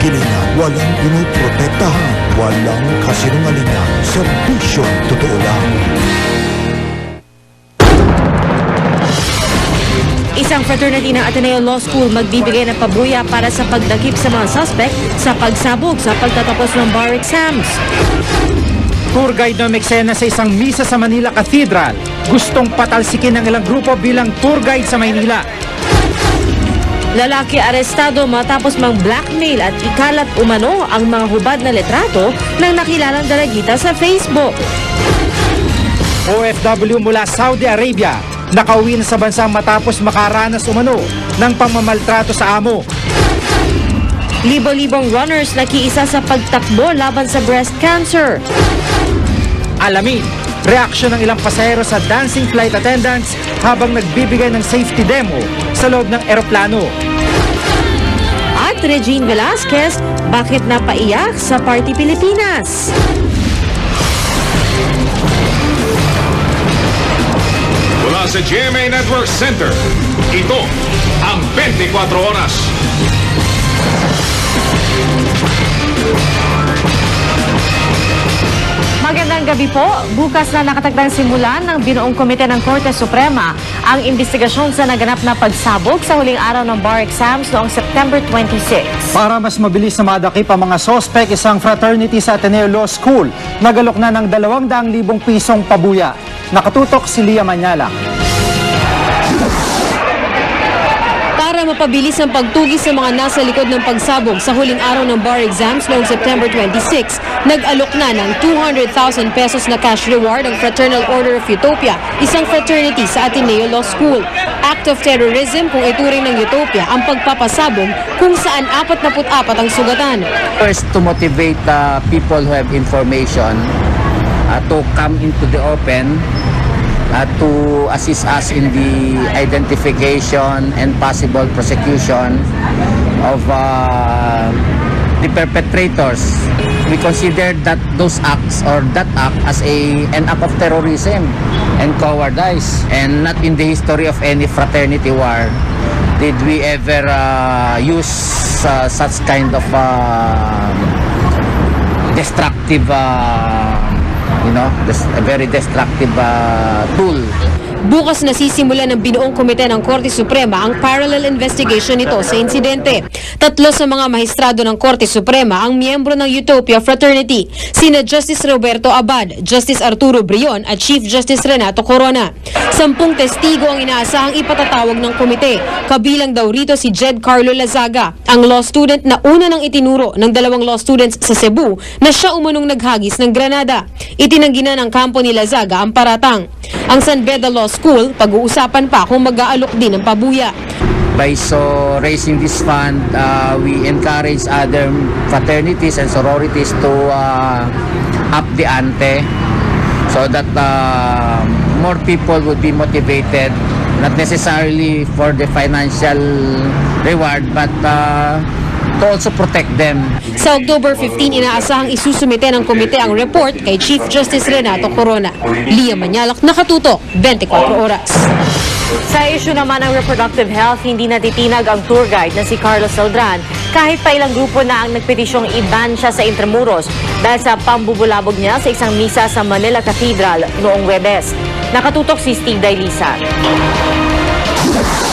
Kini nga walang pinoprotektahan, walang kasinungalingan, serbisyong totoo lang. Isang fraternity ng Ateneo Law School magbibigay ng pabuya para sa pagdakip sa mga suspect sa pagsabog sa pagtatapos ng bar exams. Tour guide na umeksena sa isang misa sa Manila Cathedral. Gustong patalsikin ng ilang grupo bilang tour guide sa Maynila. Lalaki arestado matapos mang blackmail at ikalat umano ang mga hubad na litrato ng nakilalang dalagita sa Facebook. OFW mula Saudi Arabia nakauwi na sa bansa matapos makaranas umano ng pamamaltrato sa amo. Libo-libong runners nakiisa sa pagtakbo laban sa breast cancer. Alamin, reaksyon ng ilang pasahero sa dancing flight attendants habang nagbibigay ng safety demo sa loob ng eroplano. At Regine Velasquez, bakit napaiyak sa Party Pilipinas? Mula sa GMA Network Center, ito ang 24 Oras. Magandang gabi po. Bukas na nakatagdang simulan ng binuong komite ng Korte Suprema ang investigasyon sa naganap na pagsabog sa huling araw ng bar exams noong September 26. Para mas mabilis na madakip ang mga sospek, isang fraternity sa Ateneo Law School nagalok na ng 200,000 pisong pabuya. Nakatutok si Lia Manyala. Para mapabilis ang pagtugis sa mga nasa likod ng pagsabog sa huling araw ng bar exams noong September 26, nag-alok na ng 200,000 pesos na cash reward ang Fraternal Order of Utopia, isang fraternity sa Ateneo Law School. Act of terrorism kung ituring ng Utopia ang pagpapasabog kung saan 44 ang sugatan. First, to motivate people who have information to come into the open, to assist us in the identification and possible prosecution of the perpetrators. We consider that those acts or that act as an act of terrorism and cowardice, and not in the history of any fraternity war did we ever use such kind of destructive a very destructive tool. Bukas nasisimula ng binuong komite ng Korte Suprema ang parallel investigation nito sa insidente. 3 sa mga mahistrado ng Korte Suprema ang miyembro ng Utopia Fraternity, sina Justice Roberto Abad, Justice Arturo Brion at Chief Justice Renato Corona. 10 testigo ang inaasahang ipatatawag ng komite. Kabilang daw rito si Jed Carlo Lazaga, ang law student na una nang itinuro ng 2 law students sa Cebu na siya umanong naghagis ng granada. Itinanggi na ng kampo ni Lazaga ang paratang. Ang San Beda Law School, pag-uusapan pa kung mag-aalok din ng pabuya. By raising this fund, we encourage other fraternities and sororities to up the ante so that more people would be motivated, not necessarily for the financial reward, but to also protect them. Sa October 15, inaasahang isusumite ng komite ang report kay Chief Justice Renato Corona. Lia Manyalak, nakatutok, 24 Oras. Sa issue naman ng reproductive health, hindi natitinag ang tour guide na si Carlos Celdran kahit pa ilang grupo na ang nagpetisyong i-ban siya sa Intramuros dahil sa pambubulabog niya sa isang misa sa Manila Cathedral noong Webes. Nakatutok si Steve Dailisa.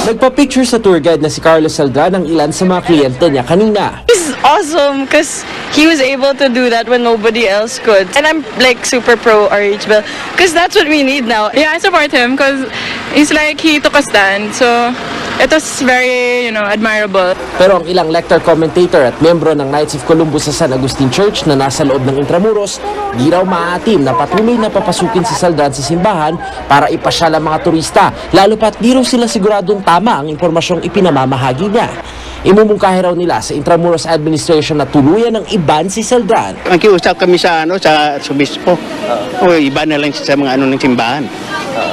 Nagpa-picture sa tour guide na si Carlos Celdran ng ilan sa mga kliyente niya kanina. He's awesome because he was able to do that when nobody else could. And I'm like super pro RH Bill because that's what we need now. Yeah, I support him because he's like, he took a stand. So it was very, admirable. Pero ang ilang lector commentator at miyembro ng Knights of Columbus sa San Agustin Church na nasa loob ng Intramuros, di raw maaatim na patuloy na papasukin si Celdran sa simbahan para ipasyal ang mga turista, lalo pat di raw sila siguradong tama ang impormasyong ipinamamahagi niya. Imumungkahi raw nila sa Intramuros Administration na tuluyan ng iban si Celdran. Nakiusap kami sa obispo. O iba na lang sa mga ng simbahan.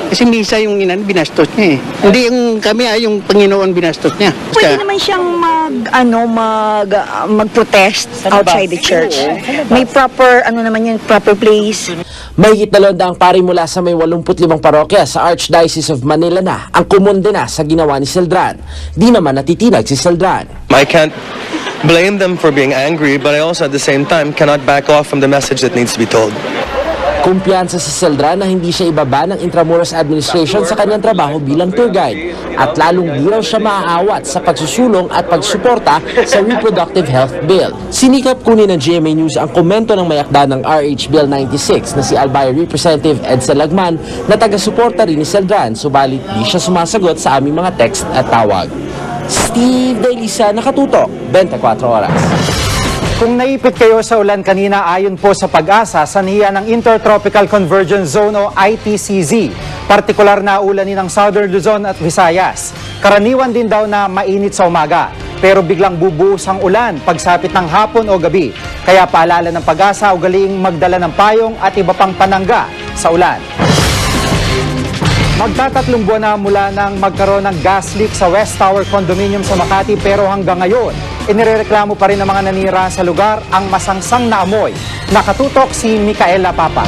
Kasi misa yung binastos niya eh. Hindi yung kami yung Panginoon binastos niya. Pwede naman siyang mag-protest outside the church. May proper proper place. Mahigit 200 pari mula sa may 85 parokya sa Archdiocese of Manila na ang kumondena sa ginawa ni Celdran. Di naman natitinag si Celdran. I can't blame them for being angry, but I also at the same time cannot back off from the message that needs to be told. Kumpiyansa si Celdran na hindi siya ibaba ng Intramuros Administration sa kanyang trabaho bilang tour guide at lalong di raw siya maaawat sa pagsusulong at pagsuporta sa Reproductive Health Bill. Sinikap kunin ng GMA News ang komento ng mayakda ng RH Bill 96 na si Albay Representative Edsa Lagman na taga-suporta rin ni Celdran, subalit di siya sumasagot sa aming mga text at tawag. Steve Dailisa, Nakatutok, 24 Oras. Kung naipit kayo sa ulan kanina, ayon po sa Pag-asa, sanhiyan ng Intertropical Convergence Zone o ITCZ. Partikular na ulanin ng Southern Luzon at Visayas. Karaniwan din daw na mainit sa umaga, pero biglang bubuhos ang ulan pagsapit ng hapon o gabi. Kaya paalala ng Pag-asa, ugaliing magdala ng payong at iba pang panangga sa ulan. Magtatatlong buwan na mula nang magkaroon ng gas leak sa West Tower Condominium sa Makati, pero hanggang ngayon, inireklamo pa rin ng mga nanira sa lugar ang masangsang na amoy. Nakatutok si Micaela Papa.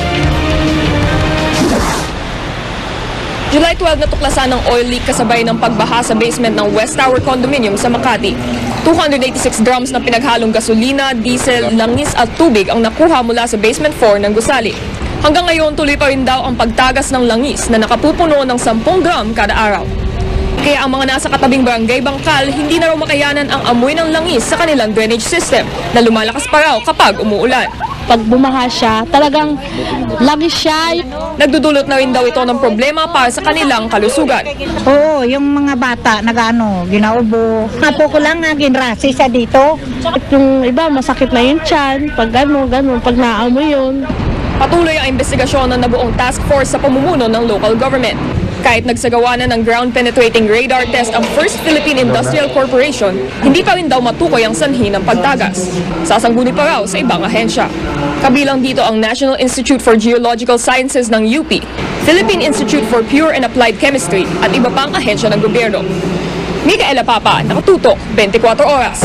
July 12 natuklasan ng oil leak kasabay ng pagbaha sa basement ng West Tower Condominium sa Makati. 286 drums na pinaghalong gasolina, diesel, langis at tubig ang nakuha mula sa basement 4 ng gusali. Hanggang ngayon, tuloy pa rin daw ang pagtagas ng langis na nakapupuno ng 10 drum kada araw. Kaya ang mga nasa katabing barangay Bangkal, hindi na raw makayanan ang amoy ng langis sa kanilang drainage system na lumalakas pa raw kapag umuulan. Pag bumaha siya, talagang langis siya. Nagdudulot na rin daw ito ng problema para sa kanilang kalusugan. Oo, yung mga bata ginaubo. Apo ko lang ginrasi sa dito. Yung iba, masakit na yung tiyan. Pag gano'n, pag naamoy yun. Patuloy ang investigasyon ng nabuong task force sa pamumuno ng local government. Kahit nagsagawa na ng ground-penetrating radar test ang First Philippine Industrial Corporation, hindi pa rin daw matukoy ang sanhi ng pagtagas. Sasangguni pa raw sa ibang ahensya. Kabilang dito ang National Institute for Geological Sciences ng UP, Philippine Institute for Pure and Applied Chemistry at iba pang ahensya ng gobyerno. Micaela Papa, Nakatutok, 24 Oras.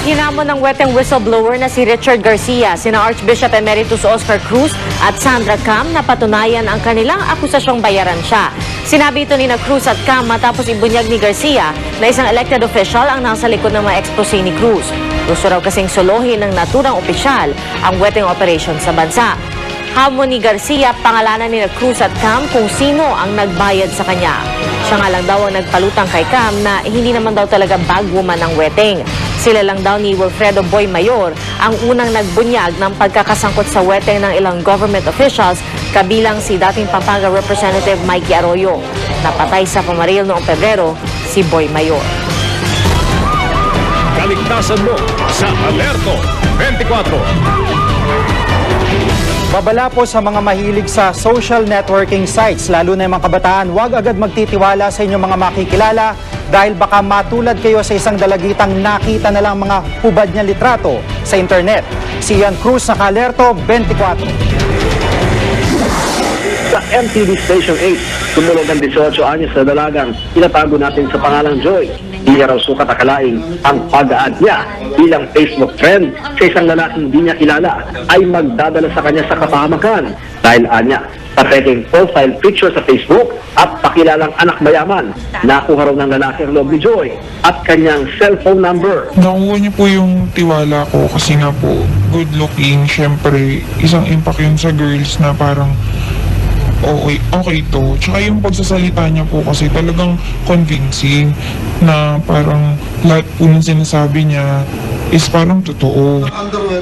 Hinamon ng weteng whistleblower na si Richard Garcia, sina Archbishop Emeritus Oscar Cruz at Sandra Cam na patunayan ang kanilang akusasyong bayaran siya. Sinabi ito ni Cruz at Cam matapos ibunyag ni Garcia na isang elected official ang nasa likod ng mga expose ni Cruz. Gusto raw kasing solohin ng naturang opisyal ang weteng operation sa bansa. Hamon ni Garcia, pangalanan ni Cruz at Cam kung sino ang nagbayad sa kanya. Siya nga lang daw ang nagpalutang kay Cam na hindi naman daw talaga bagwoman ng weteng. Sila lang daw ni Wilfredo Boy Mayor ang unang nagbunyag ng pagkakasangkot sa weteng ng ilang government officials, kabilang si dating Pampanga Representative Mikey Arroyo. Napatay sa pamaril noong Pebrero si Boy Mayor. Kaligtasan mo sa Alerto 24. Babala po sa mga mahilig sa social networking sites, lalo na yung mga kabataan, huwag agad magtitiwala sa inyong mga makikilala dahil baka matulad kayo sa isang dalagitang nakita na lang mga hubad niya litrato sa internet. Si Ian Cruz, Naka-Alerto, 24. Sa MTV Station 8, tumulog ang 18 anyos na dalagang inatago natin sa pangalang Joy. Hindi niya raw sukat akalaing ang pag-a-add niya bilang Facebook friend sa isang lalaking hindi niya kilala ay magdadala sa kanya sa kapahamakan dahil anya sa peking profile picture sa Facebook at pakilalang anak mayaman. Nakuha raw ng lalaki ang loob ni Joy at kanyang cellphone number. Nakuha niyo po yung tiwala ko kasi nga po good looking, syempre isang impact yun sa girls na parang okay to. Tsaka yung pagsasalita niya po kasi talagang convincing na parang lahat po ng sinasabi niya is parang totoo.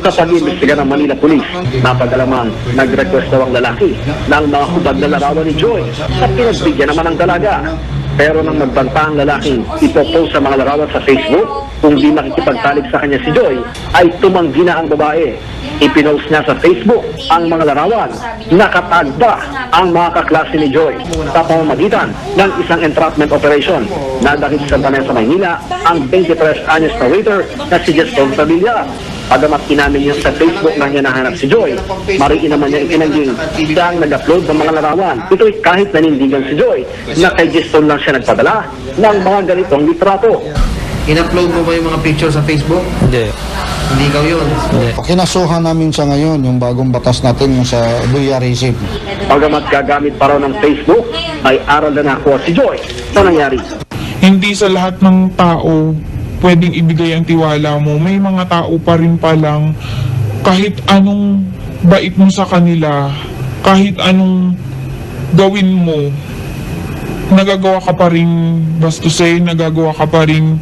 Sa pag-iimbestiga ng Manila Police, napadalamang nag-request daw ang lalaki ng mga hubad na larawan ni Joy at pinagbigyan naman ang dalaga. Pero nang magbanta ang lalaking ipopost sa mga larawan sa Facebook, kung di makikipagtalik sa kanya si Joy, ay tumanggi na ang babae. Ipinost niya sa Facebook ang mga larawan. Nakatag pa ang mga kaklase ni Joy sa pamamagitan ng isang entrapment operation na dahil sa Vanessa, Maynila, ang 23 anyos na waiter na si Justin Padilla. Pagamat inamin niya sa Facebook na hinahanap si Joy, mariin naman niya itinangging siya ang nag-upload ng mga larawan. Ito'y kahit nanindigan si Joy na kay Justin lang siya nagpadala ng mga ganitong litrato. In-upload mo ba yung mga picture sa Facebook? Hindi. Hindi ikaw yun? Kinasuhan namin sa ngayon, yung bagong batas natin, yung sa voyeurism. Pagamat gagamit pa raw ng Facebook, ay aral na nakuha si Joy. Ano nangyari? Hindi sa lahat ng tao pwedeng ibigay ang tiwala mo. May mga tao pa rin palang kahit anong bait mo sa kanila, kahit anong gawin mo, nagagawa ka pa rin bastusin, nagagawa ka pa rin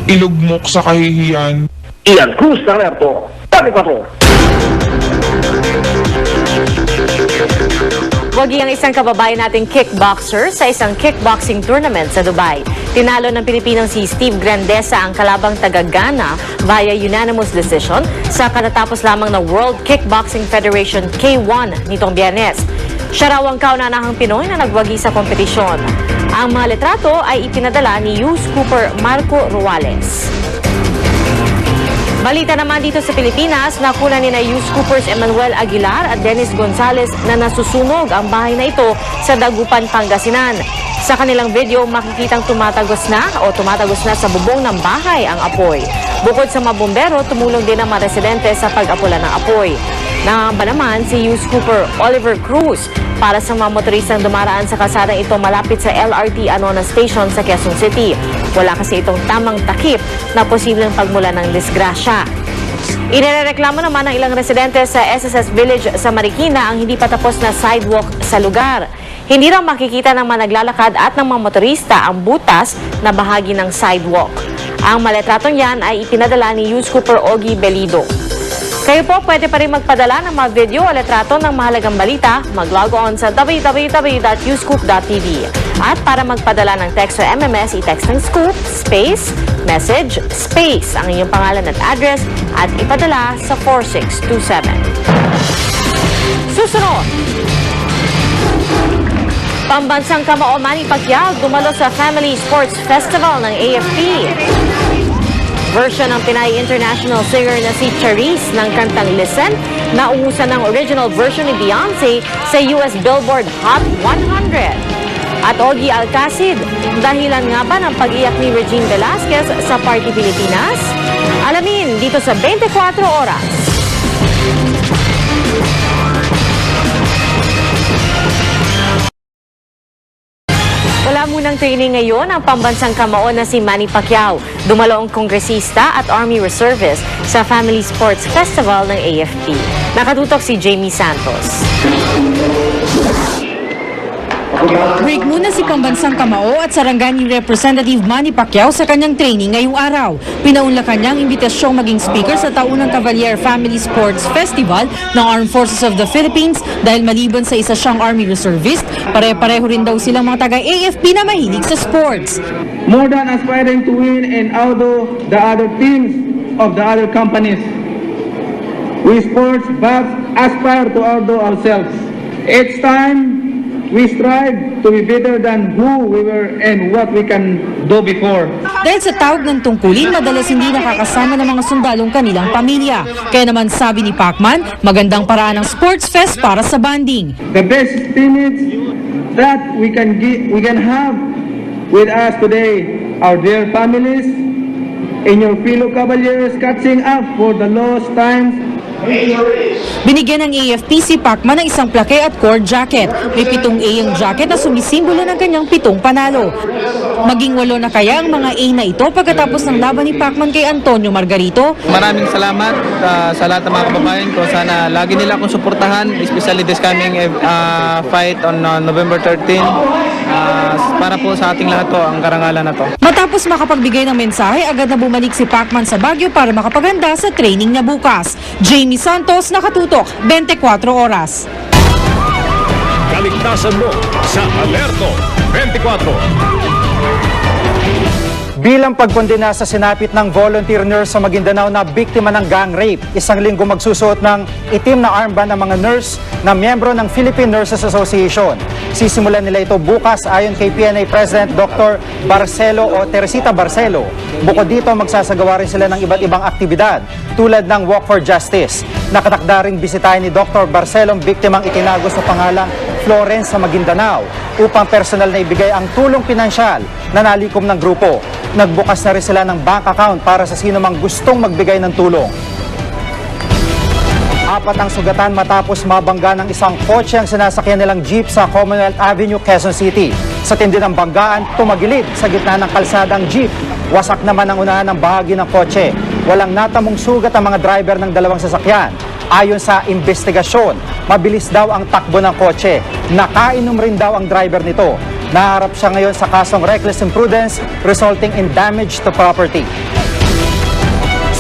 ilugmok sa kahihiyan. Ian Cruz Narerto, 24. Wagi ang isang kababayan nating kickboxer sa isang kickboxing tournament sa Dubai. Tinalo ng Pilipinong si Steve Grandesa ang kalabang taga-Ghana via unanimous decision sa katatapos lamang na World Kickboxing Federation K1 nitong Biyernes. Siya raw ang kauna-nahang Pinoy na nagwagi sa kompetisyon. Ang mga litrato ay ipinadala ni Youth Cooper Marco Ruales. Balita naman dito sa Pilipinas, nakuna ni na Youth Coopers Emmanuel Aguilar at Dennis Gonzales na nasusunog ang bahay na ito sa Dagupan, Pangasinan. Sa kanilang video, makikitang tumatagos na sa bubong ng bahay ang apoy. Bukod sa mga bumbero, tumulong din ang mga residente sa pag-apula ng apoy. Nangamba naman si Youth Cooper Oliver Cruz para sa mga motoristang dumaraan sa kalsadang ito malapit sa LRT Anona Station sa Quezon City. Wala kasi itong tamang takip na posibleng pagmula ng disgrasya. Inireklamo naman ng ilang residente sa SSS Village sa Marikina ang hindi pa tapos na sidewalk sa lugar. Hindi raw makikita ng mga naglalakad at ng mga motorista ang butas na bahagi ng sidewalk. Ang maletratong yan ay ipinadala ni Youth Cooper Ogie Belido. Kayo po pwede pa rin magpadala ng mga video o letrato ng mahalagang balita, mag-log on sa www.uscoop.tv. At para magpadala ng text o MMS, i-text ng scoop, space, message, space, ang inyong pangalan at address at ipadala sa 4627. Susunod! Pambansang kamao Manny Pacquiao dumalo sa Family Sports Festival ng AFP. Version ng Pinay International singer na si Charisse ng kantang Listen, nauusan ng original version ni Beyonce sa US Billboard Hot 100. At Ogie Alcacid, dahilan nga ba ng pag-iyak ni Regine Velasquez sa Party Pilipinas? Alamin dito sa 24 Oras. Wala munang training ngayon ang pambansang kamao na si Manny Pacquiao. Dumalo ang kongresista at Army Reservist sa Family Sports Festival ng AFP. Nakatutok si Jamie Santos. Break muna si pambansang kamao at Sarangani Representative Manny Pacquiao sa kanyang training ngayong araw. Pinaunlakan niya ang imbitasyong maging speaker sa taunang Cavalier Family Sports Festival ng Armed Forces of the Philippines dahil maliban sa isa siyang Army Reservist, pare-pareho rin daw silang mga taga-AFP na mahilig sa sports. More than aspiring to win and outdo the other teams of the other companies, we sports buffs aspire to outdo ourselves. Each time we strive to be better than who we were and what we can do before. Dahil sa tawag ng tungkulin, madalas hindi nakakasama ng mga sundalong kanilang pamilya. Kaya naman sabi ni Pacman, magandang paraan ng Sports Fest para sa banding. The best teammates that we can have with us today, our dear families, and your fellow Cavaliers catching up for the lost times. Binigyan ng AFP si Pacman ng isang plaque at cord jacket. May 7 A ang jacket na sumisimbolo ng kanyang 7 panalo. Maging 8 na kaya ang mga A na ito pagkatapos ng laban ni Pacman kay Antonio Margarito. Maraming salamat sa lahat ng mga kababayan ko. Sana lagi nila akong suportahan, especially this coming fight on November 13. Para po sa ating lahat po ang karangalan na to. Matapos makapagbigay ng mensahe, agad na bumalik si Pacman sa Baguio para makapaganda sa training na bukas. Jamie Santos, nakatutok, 24 Oras. Kaligtasan mo sa Alerto 24. Bilang pagkondena sa sinapit ng volunteer nurse sa Maguindanao na biktima ng gang rape, isang linggo magsusuot ng itim na armband ang mga nurse na miyembro ng Philippine Nurses Association. Sisimulan nila ito bukas ayon kay PNA President Dr. Barcelo o Teresita Barcelo. Bukod dito, magsasagawa rin sila ng iba't ibang aktibidad tulad ng Walk for Justice. Nakatakda ring bisitahin ni Dr. Barcelo ang biktimang itinago sa pangalang Florence sa Maguindanao upang personal na ibigay ang tulong pinansyal na nalikom ng grupo. Nagbukas na rin sila ng bank account para sa sino mang gustong magbigay ng tulong. 4 ang sugatan matapos mabangga ng isang kotse ang sinasakyan nilang jeep sa Commonwealth Avenue, Quezon City. Sa tindi ng banggaan, tumagilid sa gitna ng kalsadang jeep. Wasak naman ang unahan ng bahagi ng kotse. Walang natamong sugat ang mga driver ng dalawang sasakyan. Ayon sa investigasyon, mabilis daw ang takbo ng kotse. Nakainom rin daw ang driver nito. Naharap siya ngayon sa kasong reckless imprudence resulting in damage to property.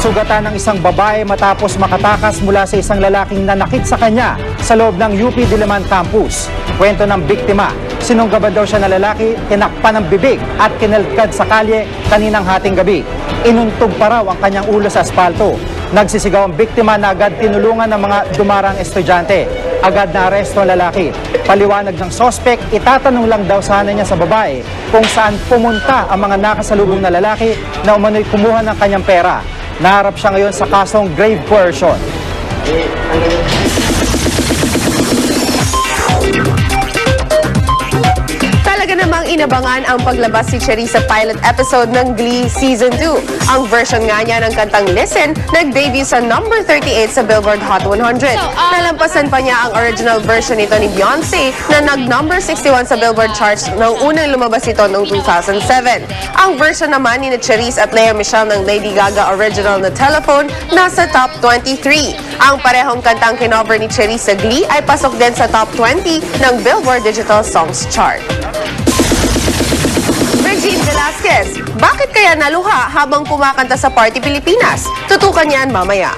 Sugatan ng isang babae matapos makatakas mula sa isang lalaking nanakit sa kanya sa loob ng UP Diliman Campus. Kwento ng biktima, sinunggaban daw siya na lalaki, tinakpan ng bibig at kinalkad sa kalye kaninang hating gabi. Inuntog pa raw ang kanyang ulo sa asfalto. Nagsisigaw ang biktima na agad tinulungan ng mga dumarang estudyante. Agad na aresto ang lalaki. Paliwanag ng sospek, itatanong lang daw sana niya sa babae kung saan pumunta ang mga nakasalubong na lalaki na umano'y kumuha ng kanyang pera. Naharap siya ngayon sa kasong grave coercion. Talaga namang inabangan ang paglabas si Cherry sa pilot episode ng Glee Season 2. Ang version nga niya ng kantang Listen, nag-debut sa number 38 sa Billboard Hot 100. Nalampasan pa niya ang original version nito ni Beyonce na nag-number 61 sa Billboard charts nang unang lumabas ito noong 2007. Ang version naman ni Cherise at Lea Michele ng Lady Gaga original na Telephone nasa top 23. Ang parehong kantang kinover ni Cherise sa Glee ay pasok din sa top 20 ng Billboard Digital Songs chart. Regine Velasquez, bakit kaya naluha habang kumakanta sa Party Pilipinas? Tutukan yan mamaya.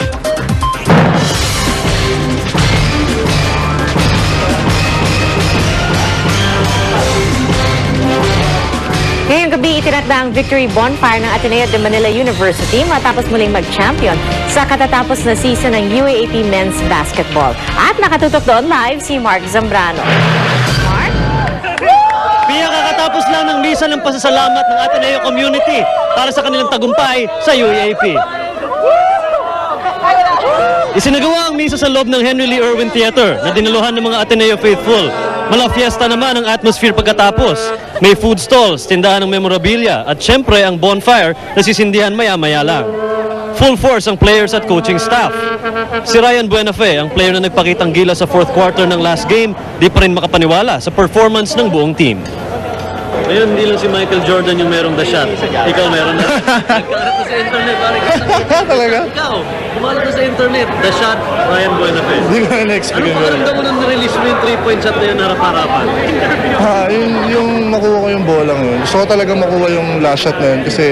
Ngayong gabi, itinakda ang victory bonfire ng Ateneo de Manila University matapos muling mag-champion sa katatapos na season ng UAAP Men's Basketball. At nakatutok doon live si Mark Zambrano. Kakatapos lang ng misa ng pasasalamat ng Ateneo community para sa kanilang tagumpay sa UAAP. Isinagawa ang misa sa loob ng Henry Lee Irwin Theater na dinaluhan ng mga Ateneo faithful. Mala fiesta naman ang atmosphere pagkatapos. May food stalls, tindahan ng memorabilia at syempre ang bonfire na sisindihan maya-maya lang. Full force ang players at coaching staff. Si Ryan Buenafe, ang player na nagpakitang gila sa fourth quarter ng last game, di pa rin makapaniwala sa performance ng buong team. Ngayon, hindi lang si Michael Jordan yung merong the shot. Ikaw meron na. Nagkarat na sa internet, pare. Talaga? Ikaw, kumalat na sa internet. The shot, Ryan Buenafe. Hindi ko na-experience. Ano pakaramdam mo nung nirelease mo yung 3-point shot na yun harap-harapan? Yung makuha ko yung bola yun. Gusto ko talaga makuha yung last shot na yun kasi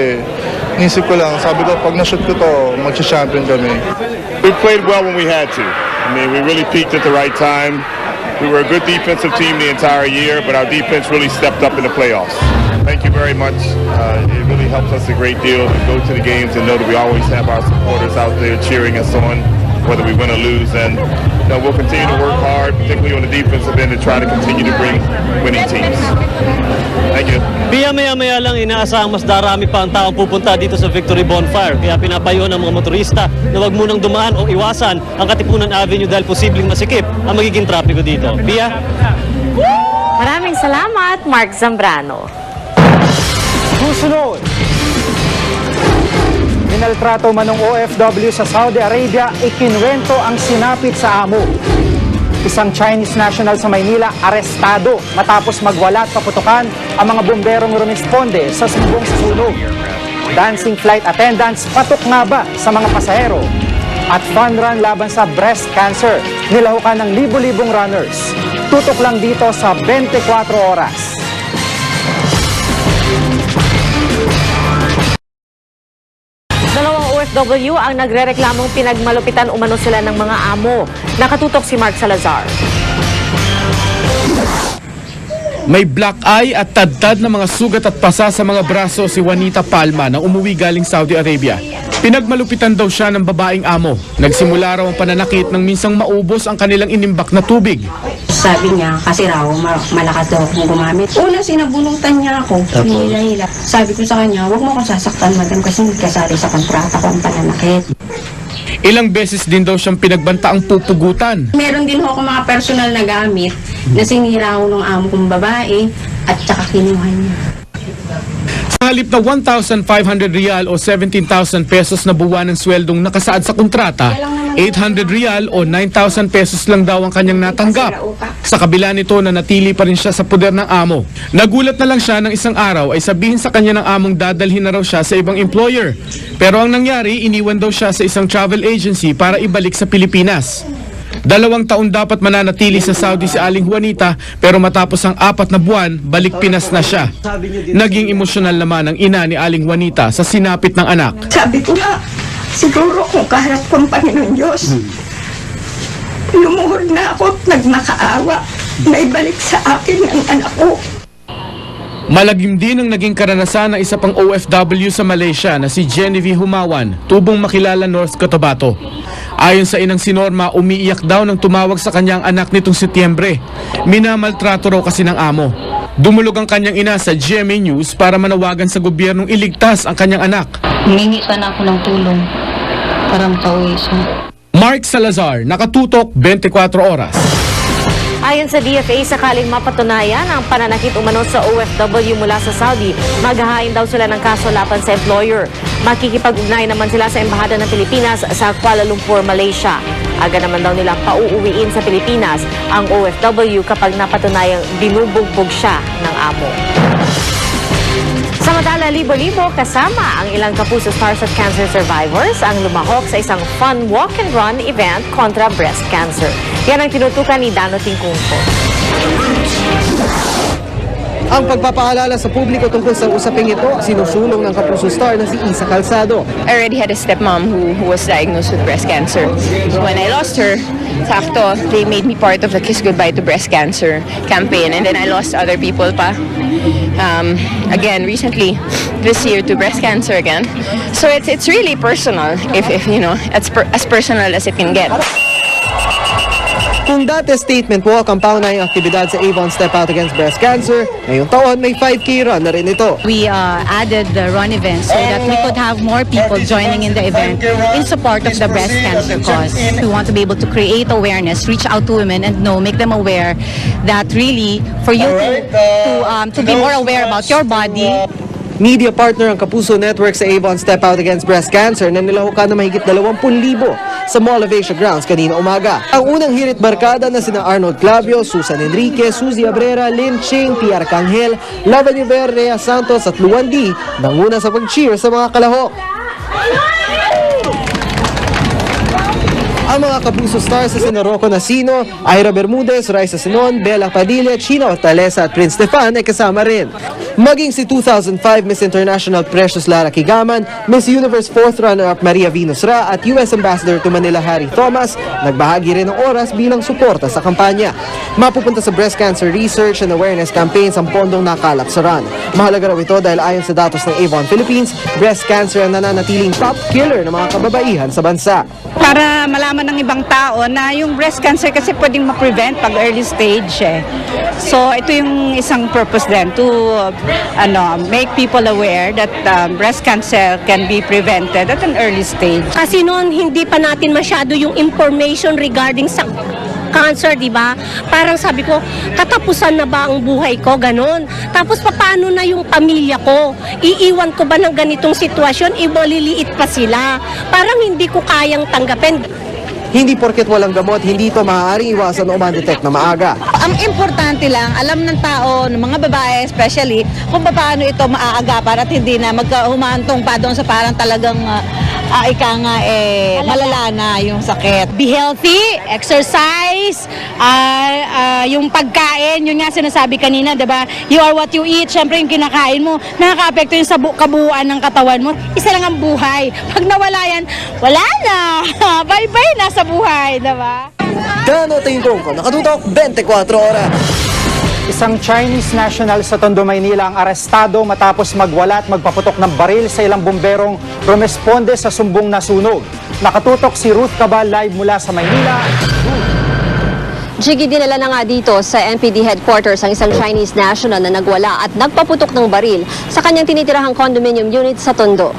inisip ko lang, sabi ko, pag na-shoot ko to, mag-champion kami. We played well when we had to. I mean, we really peaked at the right time. We were a good defensive team the entire year, but our defense really stepped up in the playoffs. Thank you very much. It really helps us a great deal to go to the games and know that we always have our supporters out there cheering us on, whether we win or lose. And we'll continue to work hard, particularly on the defensive end, to try to continue to bring winning teams. Thank you. Maya-maya lang inaasahang mas darami pa ang taong pupunta dito sa Victory Bonfire. Kaya pinapayuhan ng mga motorista na wag munang dumaan o iwasan ang Katipunan Avenue dahil posibleng masikip ang magiging trapiko dito. Pia? Maraming salamat, Mark Zambrano. Susunod, minaltrato manong OFW sa Saudi Arabia, ikinwento ang sinapit sa amo. Isang Chinese national sa Maynila arestado matapos magwala at paputukan ang mga bomberong rumisponde sa sumbong sa sunog. Dancing flight attendants, patok nga ba sa mga pasahero? At fun run laban sa breast cancer, nilahukan ng libo-libong runners. Tutok lang dito sa 24 oras. Dalawang OFW ang nagrereklamong pinagmalupitan umano sila ng mga amo. Nakatutok si Mark Salazar. May black eye at tadtad na mga sugat at pasa sa mga braso si Juanita Palma na umuwi galing Saudi Arabia. Pinagmalupitan daw siya ng babaeng amo. Nagsimula raw ang pananakit nang minsang maubos ang kanilang inimbak na tubig. Sabi niya, kasi raw malakas daw akong gumamit. Una, sinabunutan niya ako. Hinila-hila. Sabi ko sa kanya, huwag mo akong sasaktan, madam, kasi hindi kasali sa kontrata ko ang pananakit. Ilang beses din daw siyang pinagbanta ang pupugutan. Meron din ako mga personal na gamit na sinira ko ng amo kong babae at saka kinuha niya. Sa halip na 1,500 rial o 17,000 pesos na buwan ng sweldong nakasaad sa kontrata, 800 rial o 9,000 pesos lang daw ang kanyang natanggap. Sa kabila nito na natili pa rin siya sa poder ng amo. Nagulat na lang siya ng isang araw ay sabihin sa kanya ng among dadalhin na raw siya sa ibang employer. Pero ang nangyari, iniwan daw siya sa isang travel agency para ibalik sa Pilipinas. 2 taon dapat mananatili sa Saudi si Aling Juanita pero matapos ang 4 na buwan, balik Pinas na siya. Naging emosyonal naman ang ina ni Aling Juanita sa sinapit ng anak. Sabi ko nga, siguro kung kaharap ko ang Panginoon Diyos, lumuhod na ako at nagmakaawa na ibalik sa akin ang anak ko. Malagim din ang naging karanasan ng isa pang OFW sa Malaysia na si Genevieve Humawan, tubong makilala North Cotabato. Ayon sa inang si Norma, umiiyak daw nang tumawag sa kanyang anak nitong Setyembre. Minamaltrato raw kasi ng amo. Dumulog ang kanyang ina sa GMA News para manawagan sa gobyernong iligtas ang kanyang anak. Humingi sana ako ng tulong para makauwi siya. Mark Salazar, Nakatutok, 24 Oras. Ayon sa DFA, sakaling mapatunayan ang pananakit umano sa OFW mula sa Saudi, maghahain daw sila ng kaso laban sa employer. Makikipag-ugnay naman sila sa Embahada ng Pilipinas sa Kuala Lumpur, Malaysia. Aga naman daw nilang pauuwiin sa Pilipinas ang OFW kapag napatunayang binubugbog siya ng amo. Samantala, libo-libo kasama ang ilang Kapuso Stars at Cancer survivors ang lumahok sa isang fun walk and run event kontra breast cancer. Yan ang tinutukan ni Dano Tingkungko. Ang pagpapaalala sa publiko tungkol sa usaping ito, sinusulong ng Kapuso Star na si Isa Calzado. I already had a stepmom who was diagnosed with breast cancer. When I lost her, sakto, they made me part of the Kiss Goodbye to Breast Cancer campaign, and then I lost other people pa. Again, recently, this year to breast cancer again. So it's really personal, if you know, as personal as it can get. Kung dati statement po ang paunahing aktibidad sa Avon Step Out Against Breast Cancer, ngayong taon may 5K run na rin ito. We added the run event so that we could have more people joining in the event in support of the breast cancer cause. We want to be able to create awareness, reach out to women and make them aware that really for you to be more aware about your body. Media partner ang Kapuso Network sa Avon Step Out Against Breast Cancer na nilahukan na mahigit 20,000 sa Mall of Asia grounds kanina umaga. Ang unang hirit barkada na sina Arnold Clavio, Susan Enrique, Suzy Abrera, Lynn Ching, Pierre Cangel, Lavan Yuver, Rhea Santos at Luan D nanguna sa pag-cheer sa mga kalahok. Ang mga Kapuso Stars sa sina Rocco Nasino, Ira Bermudez, Raisa Sinon, Bella Padilla, Chino Hortaleza at Prince Stefan ay kasama rin. Maging si 2005 Miss International Precious Lara Kigaman, Miss Universe 4th runner-up Maria Venus Ra at US Ambassador to Manila Harry Thomas, nagbahagi rin ng oras bilang suporta sa kampanya. Mapupunta sa breast cancer research and awareness campaigns ang pondong nakalap sa run. Mahalaga raw ito dahil ayon sa datos ng Avon Philippines, breast cancer ang nananatiling top killer ng mga kababaihan sa bansa. Para malaman ng ibang tao na yung breast cancer kasi pwedeng ma-prevent pag early stage eh. So ito yung isang purpose din to make people aware that breast cancer can be prevented at an early stage. Kasi noon hindi pa natin masyado yung information regarding sa cancer, di ba? Parang sabi ko, katapusan na ba ang buhay ko? Ganon. Tapos paano na yung pamilya ko? Iiwan ko ba ng ganitong sitwasyon? Ibaliliit pa sila. Parang hindi ko kayang tanggapin. Hindi porket walang gamot, hindi ito maaaring iwasan o ma-detect na maaga. Ang importante lang, alam ng tao, ng mga babae especially, kung paano ito maaagapan at hindi na magkahumantong pa doon sa parang talagang malala na yung sakit. Be healthy, exercise, yung pagkain, yun nga sinasabi kanina, diba? You are what you eat. Siyempre yung kinakain mo, nakaka-apekto yung sa kabuuan ng katawan mo. Isa lang ang buhay. Pag nawala yan, wala na. Bye-bye na sa buhay, diba? Dano Tingkungko, Nakatutok, 24 Oras. Isang Chinese national sa Tondo, Maynila ang arestado matapos magwala at magpaputok ng baril sa ilang bomberong rumesponde sa sumbong nasunog. Nakatutok si Ruth Cabal live mula sa Maynila. Jiggy, dinala na nga dito sa NPD headquarters ang isang Chinese national na nagwala at nagpaputok ng baril sa kanyang tinitirahang condominium unit sa Tondo.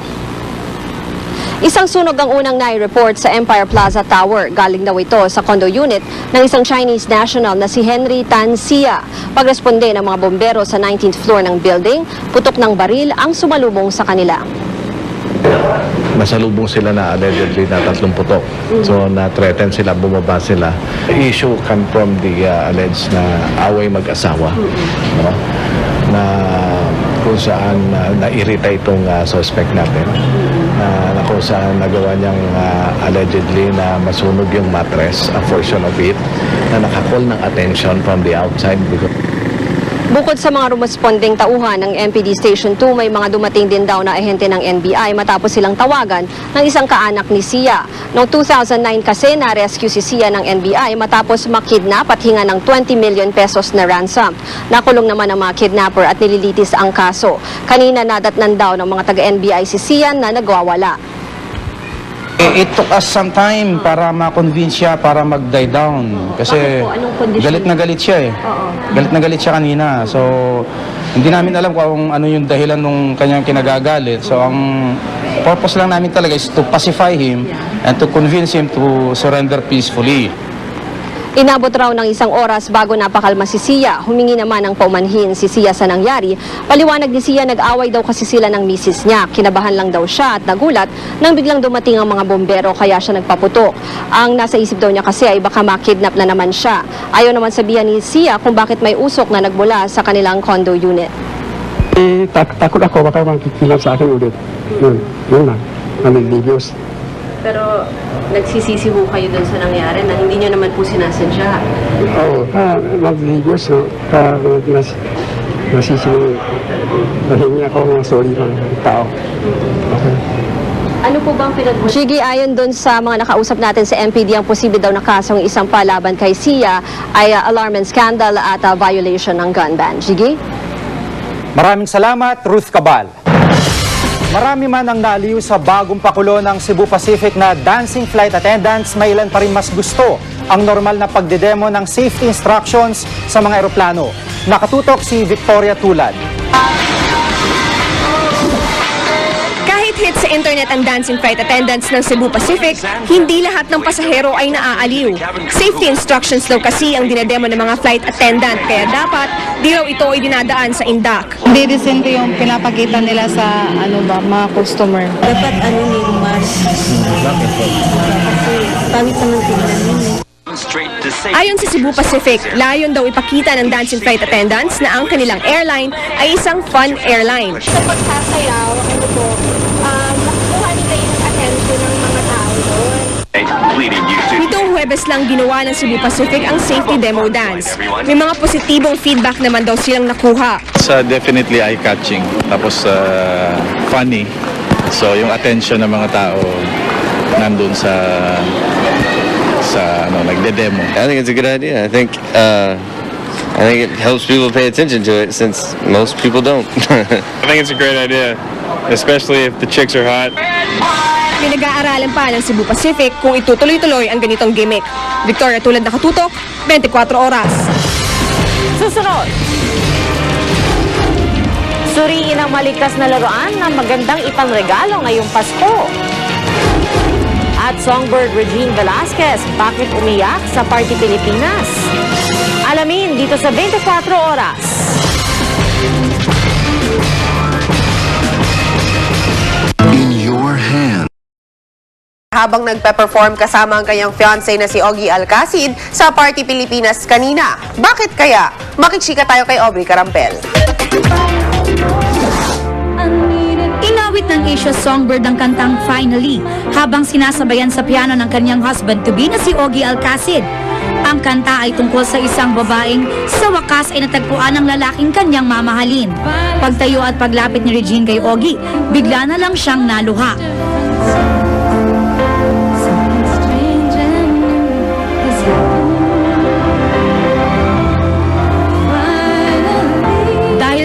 Isang sunog ang unang nai-report sa Empire Plaza Tower. Galing daw ito sa condo unit ng isang Chinese national na si Henry Tan Xia. Pagresponde ng mga bombero sa 19th floor ng building, putok ng baril ang sumalubong sa kanila. Masalubong sila na allegedly na 3 putok. So na-threaten sila, bumaba sila. The issue come from the alleged na away mag-asawa. No? Na kung saan na-irita itong suspect natin. Na kung saan nagawa niyang allegedly na masunog yung mattress, a portion of it, na nakakall ng attention from the outside. Bukod sa mga rumesponding tauhan ng MPD Station 2, may mga dumating din daw na ahente ng NBI matapos silang tawagan ng isang kaanak ni Xia. Noong 2009 kasi na-rescue si Xia ng NBI matapos makidnap at hinga ng 20 million pesos na ransom. Nakulong naman ang mga kidnapper at nililitis ang kaso. Kanina nadatnan daw ng mga taga-NBI si Xia na nagwawala. It took us some time para ma-convince siya para mag-die down. Kasi galit na galit siya eh. Galit na galit siya kanina. So, hindi namin alam kung ano yung dahilan nung kanyang kinagagalit. So, ang purpose lang namin talaga is to pacify him and to convince him to surrender peacefully. Inabot raw ng 1 oras bago napakalma si Xia. Humingi naman ng paumanhin si Xia sa nangyari. Paliwanag ni Xia, nag-away daw kasi sila ng misis niya. Kinabahan lang daw siya at nagulat nang biglang dumating ang mga bombero kaya siya nagpaputok. Ang nasa isip daw niya kasi ay baka makidnap na naman siya. Ayaw naman sabihan ni Xia kung bakit may usok na nagmula sa kanilang condo unit. Takot ako baka makikilap sa akin ulit. Yun lang. Nalilibyos. Pero nagsisisi ho kayo dun sa nangyari na hindi niyo naman po sinasadya. Oo, nalilibyos. Nasisi. Nahingi ako ng sorry ng tao. Okay. Ano po bang Shigi, ayon doon sa mga nakausap natin sa MPD, ang posible daw na kasong isang palaban kay Xia ay alarm and scandal at violation ng gun ban. Shigi? Maraming salamat, Ruth Cabal. Marami man ang naliw sa bagong pakulo ng Cebu Pacific na dancing flight attendants, may ilan pa rin mas gusto ang normal na pagdedemo ng safety instructions sa mga eroplano. Nakatutok si Victoria Tulad. Kahit hit sa internet ang dancing flight attendants ng Cebu Pacific, hindi lahat ng pasahero ay naaaliw. Safety instructions daw kasi ang dinademo ng mga flight attendant, kaya dapat di raw ito ay dinadaan sa indak. Hindi decent yung pinapakita nila sa mga customer. Dapat mas kasi pangit naman tingnan yun. Ayon sa Cebu Pacific, layon daw ipakita ng dancing flight attendants na ang kanilang airline ay isang fun airline. Sa pagsasayaw, nakukuha nila yung attention ng mga tao doon. Nitong Huwebes lang ginawa ng Cebu Pacific ang safety demo dance. May mga positibong feedback naman daw silang nakuha. It's definitely eye-catching, tapos funny. So yung attention ng mga tao nandun sa nagde-demo. I think it's a good idea. I think it helps people pay attention to it since most people don't. I think it's a great idea, especially if the chicks are hot. Pinag-aaralan pa ng Cebu Pacific kung itutuloy-tuloy ang ganitong gimmick. Victoria Tulad, nakatutok, 24 oras. Susunod. Suriin ang maligtas na laruan na magandang ipangregalo ngayong Pasko. At songbird Regine Velasquez, bakit umiyak sa Party Pilipinas? Alamin dito sa 24 oras. In your hand. Habang nagpe-perform kasama ang kanyang fiancé na si Ogie Alcacid sa Party Pilipinas kanina. Bakit kaya? Makiksika tayo kay Aubrey Carampel. Inawit ng Asia Songbird ang kantang Finally habang sinasabayan sa piano ng kanyang husband-to-be na si Ogie Alcacid. Ang kanta ay tungkol sa isang babaeng sa wakas ay natagpuan ng lalaking kanyang mamahalin. Pagtayo at paglapit ni Regine kay Ogie, bigla na lang siyang naluha.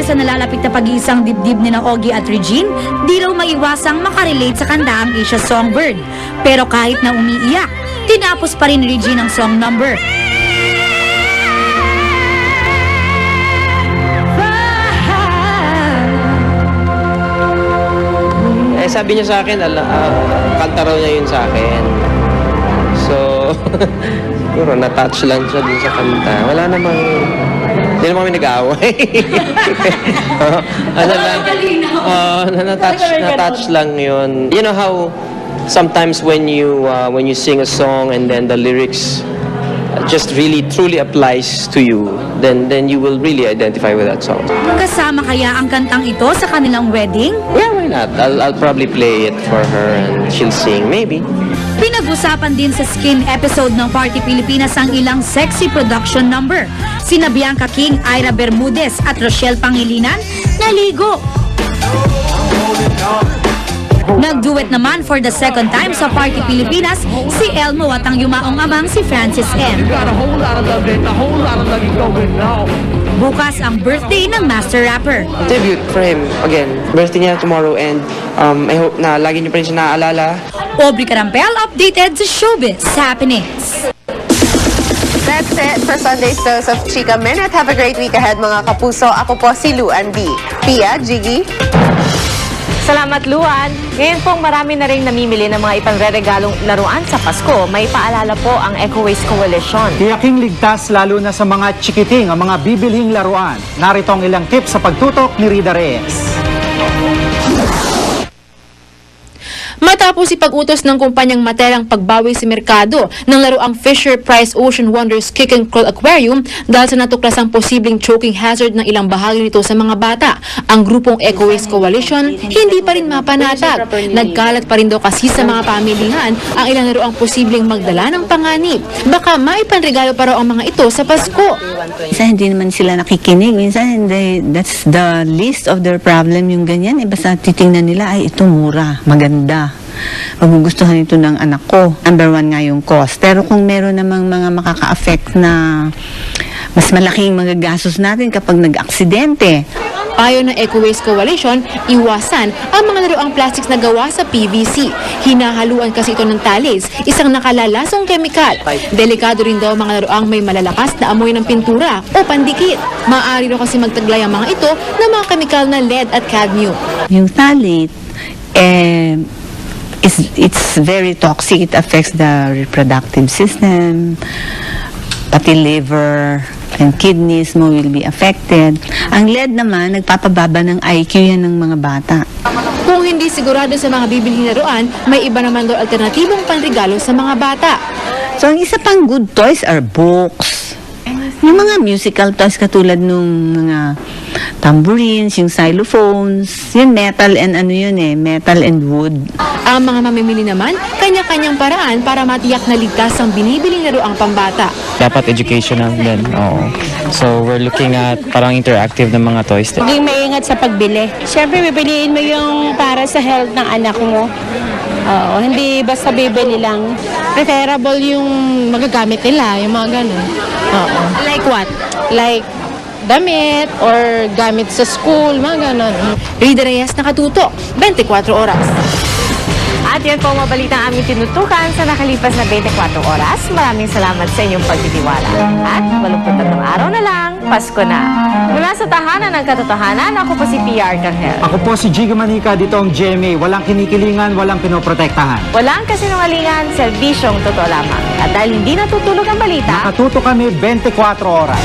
Sa nalalapit na pag-iisang dibdib ni na Ogie at Regine, di raw maiwasang makarelate sa kanta ang Asia Songbird. Pero kahit na umiiyak, tinapos pa rin ni Regine ang song number. sabi niya sa akin, kanta raw niya yun sa akin. So, siguro na-touch lang siya dun sa kanta. Wala namang, hindi naman kami nag-aaway. Na-touch lang yun. You know how sometimes when you sing a song and then the lyrics just really truly applies to you, then you will really identify with that song. Kasama kaya ang kantang ito sa kanilang wedding? Yeah, why not? I'll probably play it for her and she'll sing, maybe. Pinag-usapan din sa Skin episode ng Party Pilipinas ang ilang sexy production number. Sina Bianca King, Ira Bermudez at Rochelle Pangilinan naligo. Nag-duet naman for the second time sa Party Pilipinas si Elmo at ang yumaong amang si Francis M. Bukas ang birthday ng master rapper. Tribute for him again. Birthday niya tomorrow and I hope na lagi niyo pa rin siya naaalala. Aubrey Carampel updated sa Showbiz Happenings. That's it for Sunday's Dose of Chika Minute. Have a great week ahead, mga kapuso. Ako po si Luan B. Pia, Jiggy. Salamat, Luan. Ngayon pong marami na rin namimili ng mga ipangreregalong laruan sa Pasko. May paalala po ang Eco Waste Coalition. Tiyaking ligtas lalo na sa mga chikiting ang mga bibilhing laruan. Narito ang ilang tips sa pagtutok ni Rida Reyes. Matapos ipag-utos ng kumpanyang Matera ang pagbawi sa merkado ng laruang Fisher-Price Ocean Wonders Kick and Crawl Aquarium dahil sa natuklasang posibleng choking hazard ng ilang bahagi nito sa mga bata, ang grupong Eco Waste Coalition hindi pa rin mapanatag. Nagkalat pa rin daw kasi sa mga pamilihan ang ilang laruang posibleng magdala ng panganib. Baka maipanregalo pa raw ang mga ito sa Pasko. Minsan hindi naman sila nakikinig. Minsan that's the least of their problem yung ganyan. Basta titingnan nila, ay ito mura, maganda. Magugustuhan ito ng anak ko. Number one nga yung cost. Pero kung meron namang mga makaka-affect na mas malaking magagastos natin kapag nag-aksidente. Ayon ng Eco Waste Coalition, iwasan ang mga laruang plastics na gawa sa PVC. Hinahaluan kasi ito ng talis, isang nakalalasong kemikal. Delikado rin daw mga laruang may malalakas na amoy ng pintura o pandikit. Maaari raw kasi magtaglay ang mga ito ng mga kemikal na lead at cadmium. Yung phthalate, it's very toxic. It affects the reproductive system, pati liver and kidneys mo will be affected. Ang lead naman, nagpapababa ng IQ yan ng mga bata. Kung hindi sigurado sa mga bibilhin laruan, may iba naman daw alternatibong panregalo sa mga bata. So, ang isa pang good toys are books. Yung mga musical toys katulad nung mga tambourines, yung xylophones, yung metal and metal and wood. Ang mga mamimili naman, kanya-kanyang paraan para matiyak na ligtas ang binibiling laruang pambata. Dapat educational din, oo. So we're looking at parang interactive na mga toys. Maging maingat sa pagbili. Siyempre, pipiliin mo yung para sa health ng anak mo. Oo, hindi basta bibili lang. Preferable yung magagamit nila, yung mga ganun. Oo. Like what? Like damit or gamit sa school, mga ganun. Rida Reyes, nakatutok, 24 oras. At yan po ang mga balitang aming tinutukan sa nakalipas na 24 oras. Maraming salamat sa inyong pagtitiwala. At 83 araw na lang, Pasko na. Mula sa tahanan ng katotohanan, ako po si PR Carhel. Ako po si Jiggy Manica, dito ang GMA. Walang kinikilingan, walang pinoprotektahan. Walang kasinungalingan, serbisyong totoo lamang. At dahil hindi natutulog ang balita, nakatutok kami 24 oras.